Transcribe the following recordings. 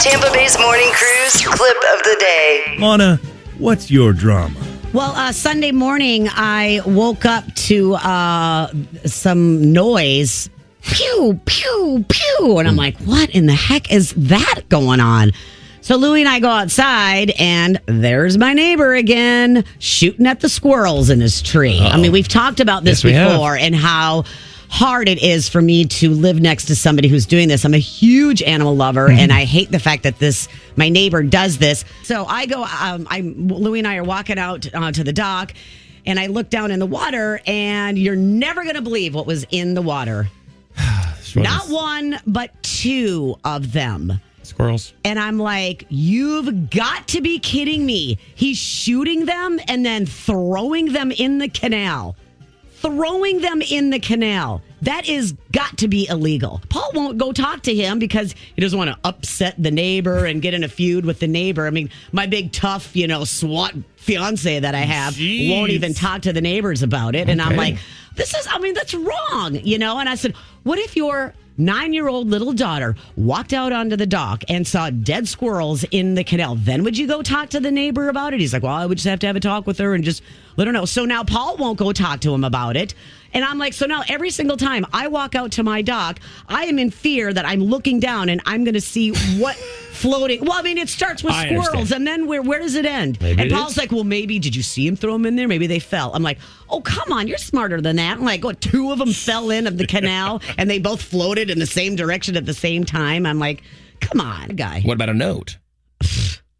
Tampa Bay's Morning Cruise clip of the day. Launa, what's your drama? Well, Sunday morning, I woke up to some noise. Pew, pew, pew. And I'm like, what in the heck is that going on? So Louie and I go outside, and there's my neighbor again, shooting at the squirrels in his tree. Uh-oh. I mean, we've talked about this before and how hard it is for me to live next to somebody who's doing this. I'm a huge animal lover, and I hate the fact that my neighbor does this. So I go, Louie and I are walking out to the dock, and I look down in the water, and you're never going to believe what was in the water. Not one, but two of them. Squirrels. And I'm like, you've got to be kidding me. He's shooting them and then throwing them in the canal. Throwing them in the canal. That is got to be illegal. Paul won't go talk to him because he doesn't want to upset the neighbor and get in a feud with the neighbor. I mean, my big tough, SWAT fiance that I have won't even talk to the neighbors about it. Okay. And I'm like, that's wrong, And I said, what if your 9-year-old little daughter walked out onto the dock and saw dead squirrels in the canal? Then would you go talk to the neighbor about it? He's like, well, I would just have to have a talk with her and just let her know. So now Paul won't go talk to him about it. And I'm like, so now every single time I walk out to my dock, I am in fear that I'm looking down and I'm going to see what floating. Well, I mean, it starts with squirrels, and then where does it end? Maybe and Paul's like, well, maybe, did you see him throw them in there? Maybe they fell. I'm like, oh, come on, you're smarter than that. I'm like, what, two of them fell in of the canal, and they both floated in the same direction at the same time? I'm like, come on, guy. What about a note?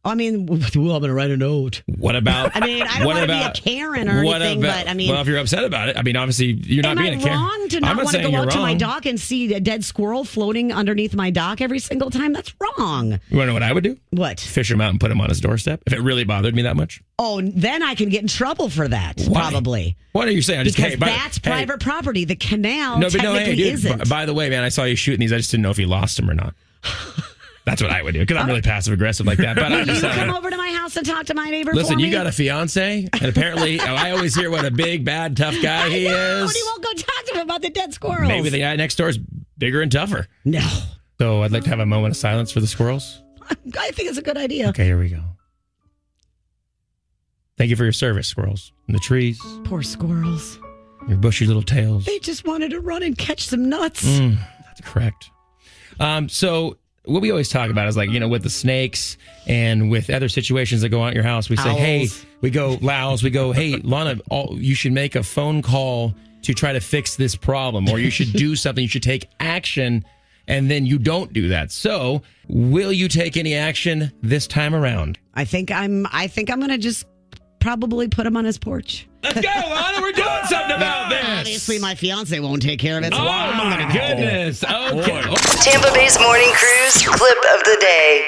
I mean, well, I'm going to write a note. What about? I mean, I don't want to be a Karen or anything, but I mean, well, if you're upset about it, I mean, obviously you're not being a Karen. Am I wrong to not want to go out to my dock and see a dead squirrel floating underneath my dock every single time? That's wrong. You want to know what I would do? What? Fish him out and put him on his doorstep if it really bothered me that much. Oh, then I can get in trouble for that. Why? Probably. What are you saying? Because that's private property. The canal technically isn't. By the way, man, I saw you shooting these. I just didn't know if you lost them or not. That's what I would do, because I'm really passive aggressive like that. But I just come over to my house and talk to my neighbor. Listen, for me? you got a fiance, and apparently I always hear what a big, bad, tough guy he is. But he won't go talk to him about the dead squirrels. Maybe the guy next door is bigger and tougher. No. So I'd like to have a moment of silence for the squirrels. I think it's a good idea. Okay, here we go. Thank you for your service, squirrels. In the trees. Poor squirrels. Your bushy little tails. They just wanted to run and catch some nuts. That's correct. So what we always talk about is with the snakes and with other situations that go on at your house, we say, hey, we go, hey, Launa, you should make a phone call to try to fix this problem, or you should do something, you should take action, and then you don't do that. So will you take any action this time around? I think I'm going to just probably put him on his porch. Let's go, Launa. We're doing something about this. Obviously, my fiance won't take care of it. Oh, my goodness. Okay. Tampa Bay's Morning Cruise clip of the day.